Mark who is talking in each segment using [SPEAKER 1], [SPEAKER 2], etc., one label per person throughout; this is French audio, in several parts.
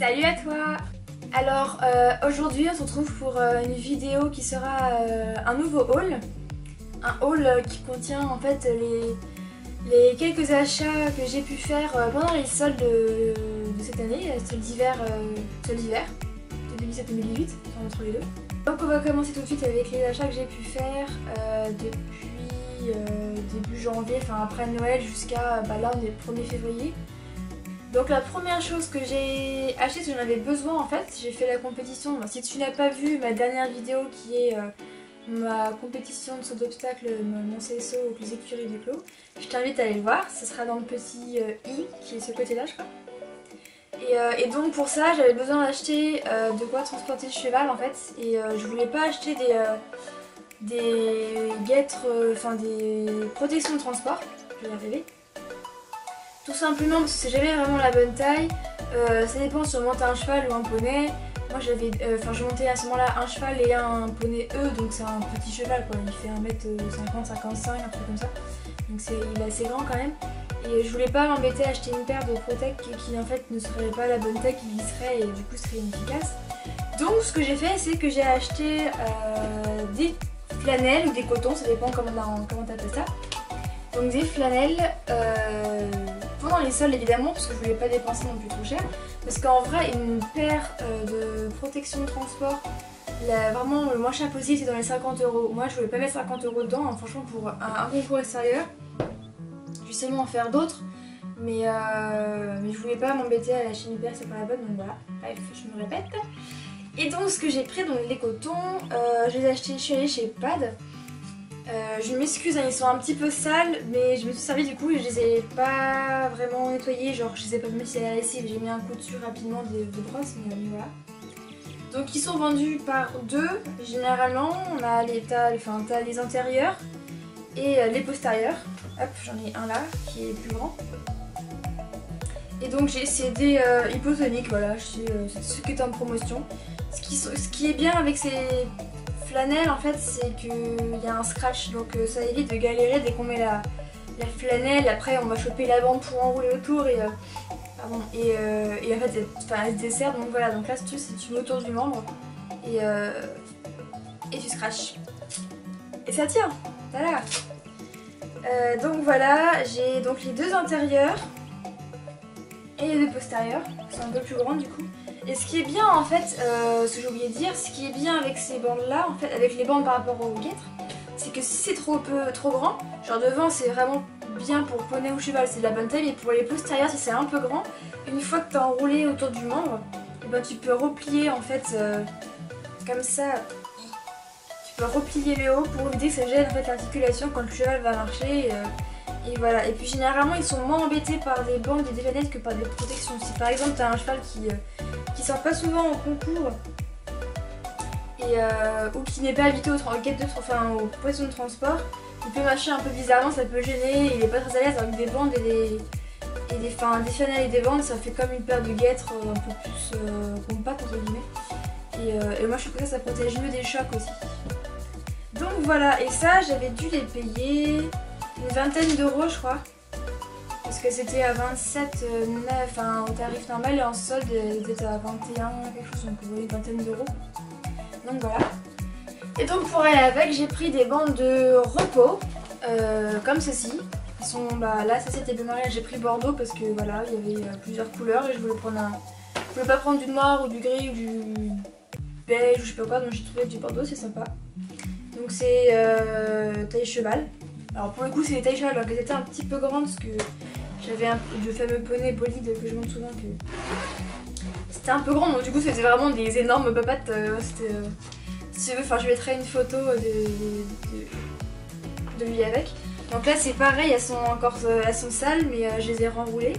[SPEAKER 1] Salut à toi. Alors aujourd'hui on se retrouve pour une vidéo qui sera un nouveau haul. Un haul qui contient en fait les quelques achats que j'ai pu faire pendant les soldes de cette année, soldes d'hiver 2017-2018, entre les deux. Donc on va commencer tout de suite avec les achats que j'ai pu faire depuis début janvier, enfin après Noël jusqu'à là on est le 1er février. Donc la première chose que j'ai acheté, si j'en avais besoin en fait, j'ai fait la compétition. Si tu n'as pas vu ma dernière vidéo qui est ma compétition de saut d'obstacle, mon CSO avec les écuries du clos, je t'invite à aller le voir, ce sera dans le petit i qui est ce côté là je crois. Et donc pour ça j'avais besoin d'acheter de quoi transporter le cheval en fait, et je voulais pas acheter des guêtres, enfin des protections de transport, je vais y arriver. Tout simplement parce que c'est jamais vraiment la bonne taille, ça dépend si on monte un cheval ou un poney. Moi j'avais, je montais à ce moment là un cheval et un poney donc c'est un petit cheval quoi, il fait 1m50-55, un truc comme ça. Donc il est assez grand quand même. Et je voulais pas m'embêter à acheter une paire de Protec qui en fait ne serait pas la bonne taille, qui glisserait et du coup serait inefficace. Donc ce que j'ai fait c'est que j'ai acheté des flanelles ou des cotons, ça dépend comment t'appelles ça. Donc des flanelles pendant les soldes évidemment, parce que je voulais pas dépenser non plus trop cher. Parce qu'en vrai une paire de protection de transport, vraiment le moins cher possible c'est dans les 50 €. Moi je voulais pas mettre 50 € dedans, hein, franchement pour un concours extérieur. Je vais seulement en faire d'autres, mais je voulais pas m'embêter à lâcher une paire, c'est pas la bonne, donc voilà, bref je me répète. Et donc ce que j'ai pris, donc les cotons, je les ai achetés, je suis allée chez Pad. Je m'excuse, hein, ils sont un petit peu sales, mais je me suis servi du coup et je les ai pas vraiment nettoyés, genre je les ai pas mis à la lessive, j'ai mis un coup dessus rapidement de brosse, mais voilà. Donc ils sont vendus par deux, généralement, on a t'as les antérieurs et les postérieurs. Hop, j'en ai un là qui est plus grand. Et donc c'est des hypotoniques, voilà, c'est ce qui est en promotion. Ce qui est bien avec ces flanelle en fait, c'est qu'il y a un scratch, donc ça évite de galérer dès qu'on met la flanelle. Après on va choper la bande pour enrouler autour et en fait elle se dessert, donc voilà. Donc l'astuce c'est tu mets autour du membre et tu scratches et ça tient, voilà. Donc voilà, j'ai donc les deux intérieurs et les deux postérieurs, qui sont un peu plus grands du coup. Et ce qui est bien en fait, ce que j'ai oublié de dire, ce qui est bien avec ces bandes là, en fait, avec les bandes par rapport aux guêtres, c'est que si c'est trop grand, genre devant c'est vraiment bien pour poney ou cheval, c'est de la bonne taille, mais pour les postérieurs si c'est un peu grand, une fois que tu as enroulé autour du membre, et ben, tu peux replier en fait comme ça, tu peux replier le haut pour éviter que ça gêne en fait l'articulation quand le cheval va marcher. Et voilà, et puis généralement ils sont moins embêtés par des bandes et des flanettes que par des protections. Si par exemple tu as un cheval qui sort pas souvent au concours ou qui n'est pas habitué aux protections de transport, il peut marcher un peu bizarrement, ça peut gêner, il est pas très à l'aise avec des bandes et des flanelles et des bandes, ça fait comme une paire de guêtres un peu plus compacte entre guillemets. Et moi je trouve que ça protège mieux des chocs aussi. Donc voilà, et ça j'avais dû les payer une vingtaine €, je crois, parce que c'était à 27,9 € au tarif normal, et en solde ils étaient à 21 quelque chose, donc vous voyez une vingtaine d'euros. Donc voilà. Et donc pour aller avec, j'ai pris des bandes de repos comme ceci. Ils sont là, ça c'était bleu mariage, j'ai pris Bordeaux parce que voilà, il y avait plusieurs couleurs et je voulais pas prendre du noir ou du gris ou du beige ou je sais pas quoi, donc j'ai trouvé du Bordeaux, c'est sympa. Donc c'est taille cheval. Alors pour le coup c'est des tailles cheval, alors qu'elles étaient un petit peu grandes parce que j'avais le fameux poney bolide que je montre souvent, que c'était un peu grand, donc du coup c'était vraiment des énormes papates. Si tu veux, je mettrai une photo de lui avec. Donc là c'est pareil, elles sont sales, mais je les ai renroulées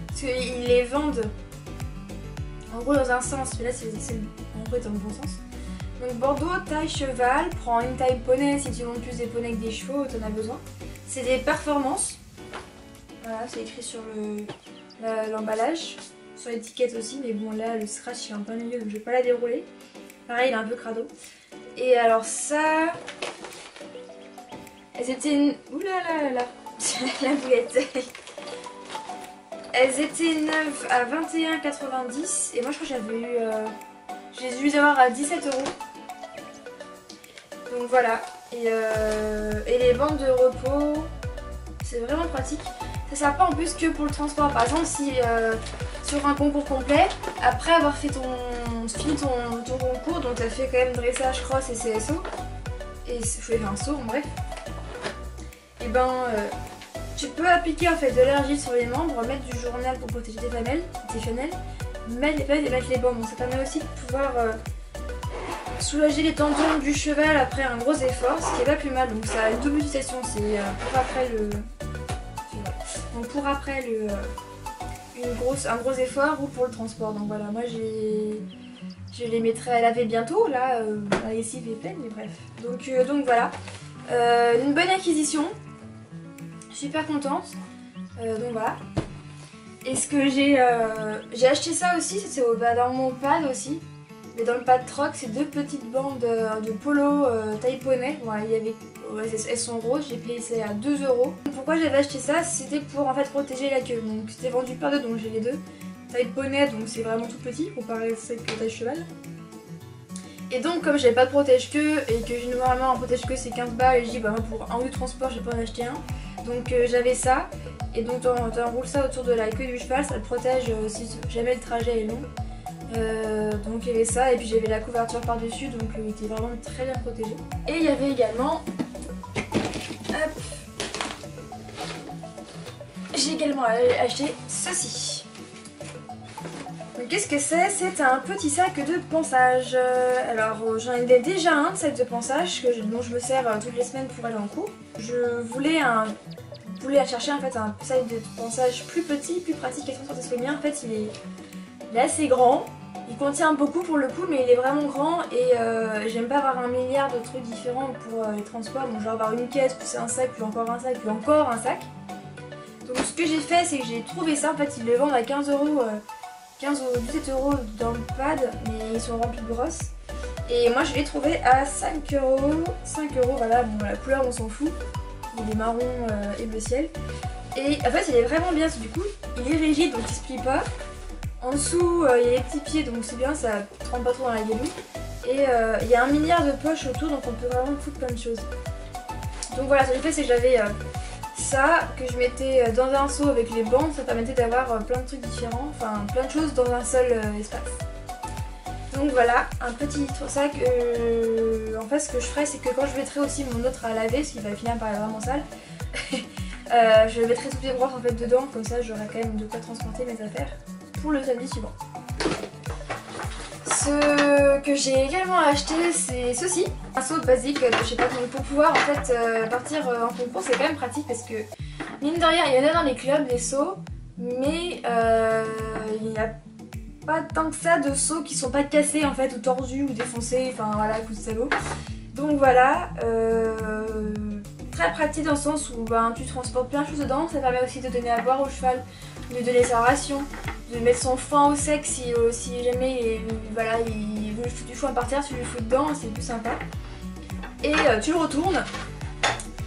[SPEAKER 1] parce qu'ils les vendent en gros dans un sens, mais là c'est en gros dans le bon sens. Donc Bordeaux, taille cheval, prends une taille poney si tu montes plus des poneys que des chevaux, t'en as besoin. C'est des performances. Voilà, c'est écrit sur l'emballage, sur l'étiquette aussi, mais bon là le scratch est en plein milieu donc je vais pas la dérouler. Pareil, il est un peu crado. Et alors ça, c'était une... Oulala, la boulette. elles étaient neuves à 21,90 et moi je crois que j'avais eu... j'ai dû les avoir à 17 €. Donc voilà, et les bandes de repos, c'est vraiment pratique. Ça sert pas en plus que pour le transport. Par exemple, si sur un concours complet, après avoir fait fini ton concours, donc tu as fait quand même dressage, cross et CSO, et je voulais faire un saut en bref, et ben tu peux appliquer en fait de l'argile sur les membres, mettre du journal pour protéger tes femelles, mettre les pelles et mettre les bandes. Donc ça permet aussi de pouvoir soulager les tendons du cheval après un gros effort, ce qui est pas plus mal. Donc ça a une double utilisation, c'est pour après un gros effort ou pour le transport. Donc voilà, moi je les mettrai à laver bientôt, là la lessive est pleine, mais bref. Donc voilà, une bonne acquisition, super contente. Donc voilà. Et ce que j'ai acheté ça aussi, c'était dans mon pad aussi. Mais dans le pad troc, c'est 2 petites bandes de polo taille poney. Voilà, elles sont roses, j'ai payé ça à 2 €. Pourquoi j'avais acheté ça? C'était pour en fait protéger la queue. Donc c'était vendu par 2, donc j'ai les 2. Taille poney, donc c'est vraiment tout petit comparé à celle que taille cheval. Et donc comme j'avais pas de protège-queue et que normalement un protège-queue c'est 15 balles, et je dis bah pour un ou deux transports j'ai pas en acheter un. Donc j'avais ça, et donc t'enroules ça autour de la queue du cheval, ça te protège si jamais le trajet est long. Donc il y avait ça, et puis j'avais la couverture par dessus, donc il était vraiment très bien protégé. Et il y avait également, j'ai également acheté ceci. Donc qu'est-ce que c'est? C'est un petit sac de ponçage. Alors j'en ai déjà un de sac de ponçage dont je me sers toutes les semaines pour aller en cours. Je voulais chercher en fait un sac de ponçage plus petit, plus pratique à transporter, parce que le mien en fait il est assez grand. Il contient beaucoup pour le coup, mais il est vraiment grand, et j'aime pas avoir un milliard de trucs différents pour les transports. Donc genre avoir une caisse, plus un sac, plus encore un sac, plus encore un sac. Donc ce que j'ai fait, c'est que j'ai trouvé ça, en fait ils les vendent à 15 €, 15 ou 17 € dans le pad, mais ils sont remplis de brosses. Et moi je l'ai trouvé à 5 €, 5 €, voilà, bon la couleur on s'en fout, il est marron et bleu ciel. Et en fait il est vraiment bien, du coup il est rigide donc il se plie pas. En dessous, il y a les petits pieds, donc c'est bien, ça ne rentre pas trop dans la gueule. Et il y a un milliard de poches autour, donc on peut vraiment foutre plein de choses. Donc voilà, ce que j'ai fait, c'est que j'avais ça, que je mettais dans un seau avec les bandes. Ça permettait d'avoir plein de trucs différents, enfin plein de choses dans un seul espace. Donc voilà, un petit sac. En fait, ce que je ferai, c'est que quand je mettrai aussi mon autre à laver, parce qu'il va finir par être vraiment sale, je mettrai toutes les brosses en fait dedans, comme ça j'aurai quand même de quoi transporter mes affaires pour le samedi suivant. Ce que j'ai également acheté, c'est ceci, un seau basique de chez Patron. Pour pouvoir en fait partir en concours, c'est quand même pratique parce que mine de rien, il y en a dans les clubs des seaux, mais il n'y a pas tant que ça de seaux qui sont pas cassés en fait, ou tordus ou défoncés, enfin voilà, coup de salaud. Donc voilà, très pratique dans le sens où tu transportes plein de choses dedans. Ça permet aussi de donner à boire au cheval, de donner sa ration, de mettre son foin au sec si jamais il veut foutre du foin par terre, tu lui fous dedans, c'est plus sympa. Et tu le retournes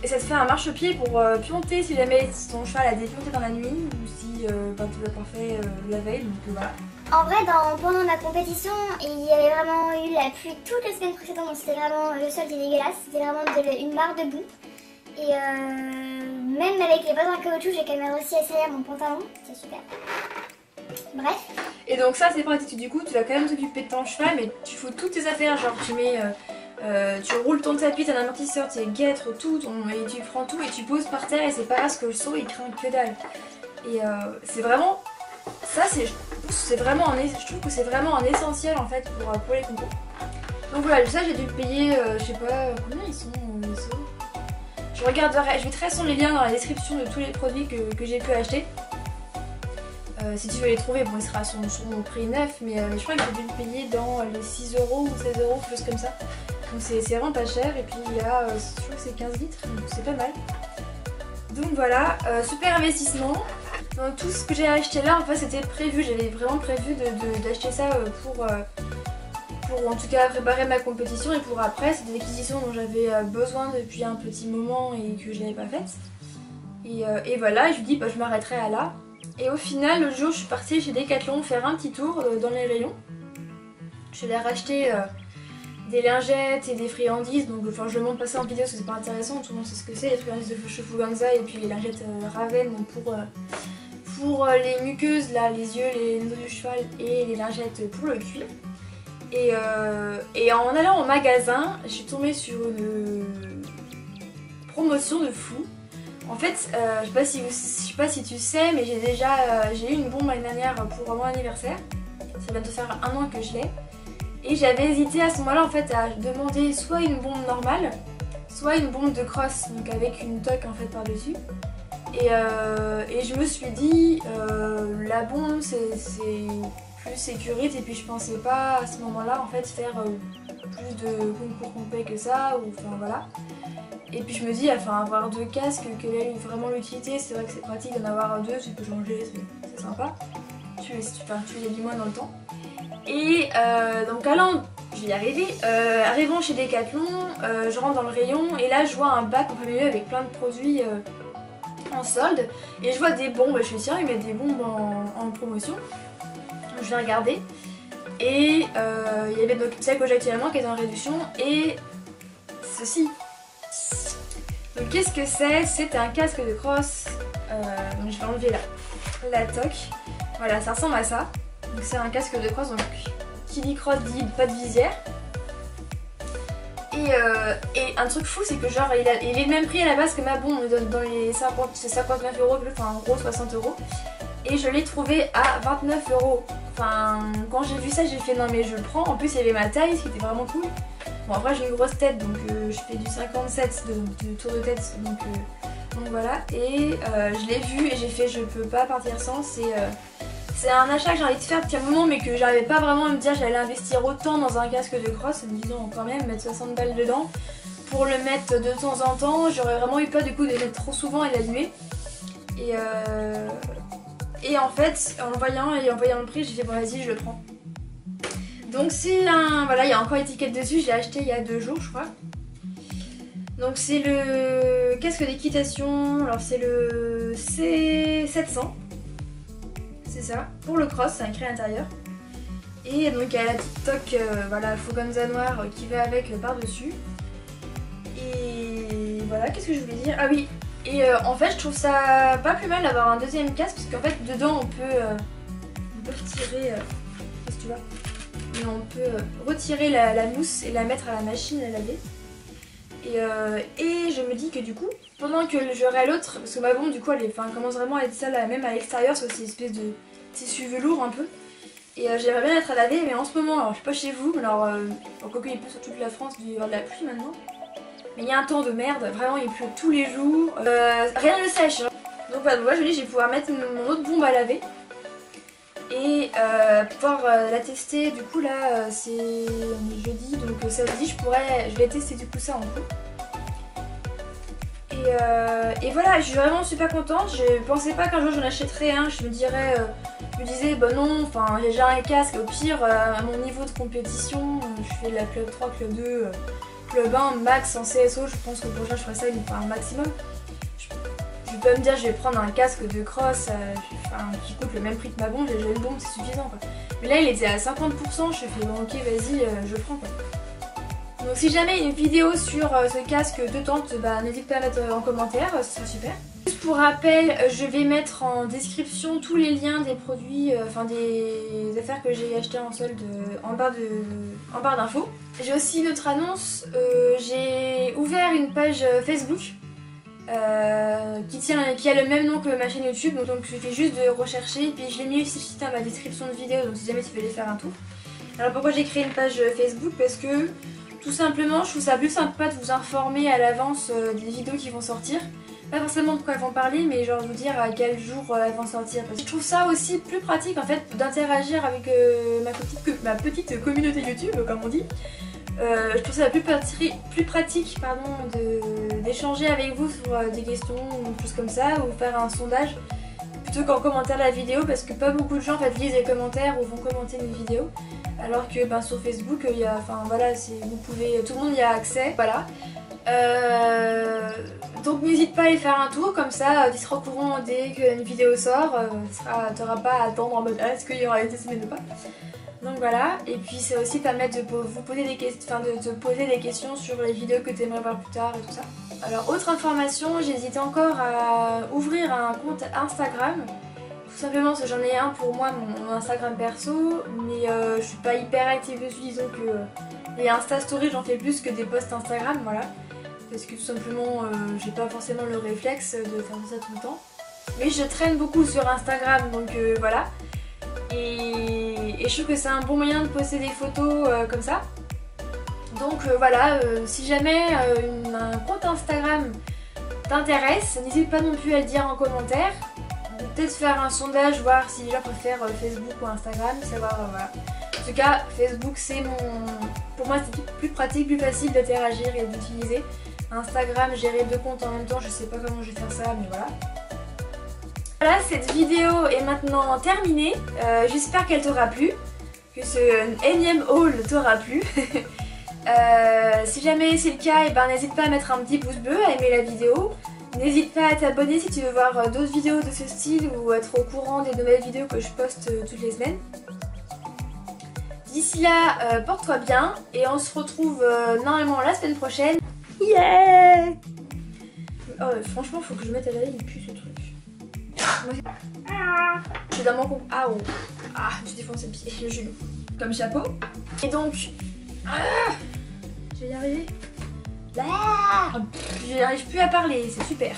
[SPEAKER 1] et ça te fait un marchepied pour pionter si jamais ton cheval a dépionté dans la nuit, ou si tu l'as pas fait la veille, donc voilà.
[SPEAKER 2] En vrai, pendant ma compétition, il y avait vraiment eu la pluie toute la semaine précédente, donc c'était vraiment, le sol était dégueulasse, c'était vraiment une mare de boue. Et même avec les bottes en caoutchouc, j'ai quand même réussi à serrer mon pantalon, c'est super. Bref. Et
[SPEAKER 1] donc ça c'est pratique, du coup tu vas quand même t'occuper de ton cheval, mais tu fous toutes tes affaires, genre tu roules ton tapis, ton amortisseur, tes guêtres, tout, et tu prends tout et tu poses par terre, et c'est pas parce que le seau il craint que dalle. Et c'est vraiment, ça c'est vraiment je trouve que c'est vraiment un essentiel en fait pour les concours. Donc voilà, ça j'ai dû le payer, je sais pas combien ils sont les seaux. Je regarderai, je mettrai les liens dans la description de tous les produits que j'ai pu acheter. Si tu veux les trouver, bon il sera sur mon prix neuf, mais je crois que j'ai dû le payer dans les 6 € ou 16 €, quelque chose comme ça. Donc c'est vraiment pas cher, et puis il y a, je crois que c'est 15 litres, donc c'est pas mal. Donc voilà, super investissement. Donc tout ce que j'ai acheté là, en fait c'était prévu, j'avais vraiment prévu d'acheter ça pour en tout cas préparer ma compétition, et pour après. C'est des acquisitions dont j'avais besoin depuis un petit moment et que je n'avais pas faites. Et voilà, je lui dis je m'arrêterai à là. Et au final, l'autre jour, je suis partie chez Decathlon faire un petit tour dans les rayons. Je suis allée racheter des lingettes et des friandises, donc enfin je le montre pas ça en vidéo parce que c'est pas intéressant, tout le monde sait ce que c'est, les friandises de Fuganza et puis les lingettes Raven pour les muqueuses, là, les yeux, les os du cheval et les lingettes pour le cuir. Et en allant au magasin, je suis tombée sur une promotion de fou. En fait, je sais pas si tu sais, mais j'ai eu une bombe l'année dernière pour mon anniversaire. Ça vient de faire 1 an que je l'ai. Et j'avais hésité à ce moment-là en fait à demander soit une bombe normale, soit une bombe de crosse, donc avec une toque en fait par-dessus. Et je me suis dit, la bombe c'est plus sécurité, et puis je pensais pas à ce moment-là en fait faire plus de concours complet que ça, ou enfin voilà. Et puis je me dis, enfin avoir 2 casques, quelle est vraiment l'utilité? C'est vrai que c'est pratique d'en avoir 2, tu peux changer, c'est sympa. Tu les lis moins dans le temps. Et donc allant, je vais y arriver, arrivant chez Decathlon, je rentre dans le rayon et là je vois un bac en plein milieu avec plein de produits en solde. Et je vois des bombes, je suis sûre ils mettent des bombes en promotion. Je vais regarder. Et il y avait donc celle que j'ai actuellement qui est en réduction et ceci. Donc qu'est-ce que c'est? C'est un casque de crosse. Donc je vais enlever la toque. Voilà, ça ressemble à ça. Donc c'est un casque de crosse, donc qui dit crosse dit pas de visière. Et un truc fou, c'est que genre il est le même prix à la base que ma bombe, dans les 59 €, enfin en gros 60 €. Et je l'ai trouvé à 29 €. Enfin, quand j'ai vu ça, j'ai fait non mais je le prends. En plus il y avait ma taille, ce qui était vraiment cool. Bon après j'ai une grosse tête, donc je fais du 57 de tour de tête, donc voilà. Et je l'ai vu et j'ai fait je peux pas partir sans. C'est un achat que j'ai envie de faire depuis un moment, mais que j'arrivais pas vraiment à me dire j'allais investir autant dans un casque de crosse, en me disant quand même mettre 60 balles dedans pour le mettre de temps en temps. J'aurais vraiment eu peur du coup de le mettre trop souvent et l'allumer. Et en fait, en voyant le prix, j'ai fait bon vas-y je le prends. Donc c'est un... Voilà, il y a encore l'étiquette dessus, je l'ai acheté il y a 2 jours je crois. Donc c'est le casque d'équitation, alors c'est le C700. C'est ça, pour le cross, c'est écrit à l'intérieur. Et donc il y a la petite toque, voilà, Fuganza noire qui va avec par-dessus. Et voilà, qu'est-ce que je voulais dire? Ah oui, et en fait je trouve ça pas plus mal d'avoir un deuxième casque, parce qu'en fait dedans on peut retirer, qu'est-ce que tu vois? On peut retirer la mousse et la mettre à la machine à laver. Et je me dis que du coup, pendant que j'aurai l'autre, parce que ma bombe du coup elle commence vraiment à être sale même à l'extérieur, c'est une espèce de tissu velours un peu. Et j'aimerais bien être à laver, mais en ce moment, alors je suis pas chez vous, mais alors quoique il pleut sur toute la France, il y avoir de la pluie maintenant. Mais il y a un temps de merde, vraiment il pleut tous les jours, rien ne sèche. Hein. Donc voilà, moi je me dis je vais pouvoir mettre mon autre bombe à laver. Et pouvoir la tester, du coup là c'est jeudi, donc samedi je vais tester du coup ça en gros. Et voilà, je suis vraiment super contente, je pensais pas qu'un jour j'en achèterais un, je me disais bah non, enfin j'ai déjà un casque, au pire à mon niveau de compétition, je fais la club 3, club 2, club 1, max en CSO, je pense que pour ça je ferai ça un maximum. Je peux me dire je vais prendre un casque de cross qui coûte le même prix que ma bombe, j'ai déjà une bombe, c'est suffisant quoi. Mais là il était à 50%, je fais bon ok vas-y je prends quoi. Donc si jamais il y a une vidéo sur ce casque de tente, bah n'hésite pas à mettre en commentaire, ce serait super. Juste pour rappel, je vais mettre en description tous les liens des produits, des affaires que j'ai achetées en solde en barre d'infos. J'ai aussi une autre annonce, j'ai ouvert une page Facebook. Qui a le même nom que ma chaîne YouTube, donc il suffit juste de rechercher, et puis je l'ai mis aussi dans ma description de vidéo, donc si jamais tu veux aller faire un tour. Alors pourquoi j'ai créé une page Facebook? Parce que tout simplement je trouve ça plus sympa de vous informer à l'avance des vidéos qui vont sortir. Pas forcément de quoi elles vont parler, mais genre vous dire à quel jour elles vont sortir. Parce que je trouve ça aussi plus pratique en fait d'interagir avec ma petite communauté YouTube comme on dit. Je trouve ça plus pratique d'échanger avec vous sur des questions ou des choses comme ça, ou faire un sondage plutôt qu'en commentaire de la vidéo, parce que pas beaucoup de gens en fait lisent les commentaires ou vont commenter mes vidéos, alors que sur Facebook il y a, tout le monde y a accès, voilà. Donc n'hésite pas pas à aller faire un tour, comme ça tu seras au courant dès qu'une vidéo sort, t'auras pas à attendre en mode ah, est-ce qu'il y aura été semaine ou pas. Donc voilà, et puis ça aussi permettre de vous poser des questions, de te poser des questions sur les vidéos que tu aimerais voir plus tard et tout ça. Alors autre information, j'hésite encore à ouvrir un compte Instagram. Tout simplement parce que j'en ai un pour moi, mon Instagram perso, mais je suis pas hyper active dessus, disons que les Insta Stories j'en fais plus que des posts Instagram, voilà. Parce que tout simplement j'ai pas forcément le réflexe de faire ça tout le temps. Mais je traîne beaucoup sur Instagram, donc voilà. Et je trouve que c'est un bon moyen de poster des photos comme ça. Donc voilà, si jamais un compte Instagram t'intéresse, n'hésite pas non plus à le dire en commentaire. Peut-être faire un sondage, voir si les gens préfèrent Facebook ou Instagram, savoir voilà. En tout cas, Facebook c'est pour moi c'est plus pratique, plus facile d'interagir et d'utiliser. Instagram, gérer 2 comptes en même temps, je sais pas comment je vais faire ça, mais voilà. Voilà, cette vidéo est maintenant terminée. J'espère qu'elle t'aura plu, que ce énième haul t'aura plu. Si jamais c'est le cas, n'hésite pas à mettre un petit pouce bleu, à aimer la vidéo. N'hésite pas à t'abonner si tu veux voir d'autres vidéos de ce style ou être au courant des nouvelles vidéos que je poste toutes les semaines. D'ici là, porte-toi bien et on se retrouve normalement la semaine prochaine. Yeah! Oh, franchement, faut que je mette à l'œil, il pue ce truc. Je suis dans mon compte. Ah, oh. Ah, j'ai défoncé le pied, le genou. Comme chapeau. Et donc. Je vais y arriver. Ah, je n'arrive plus à parler, c'est super.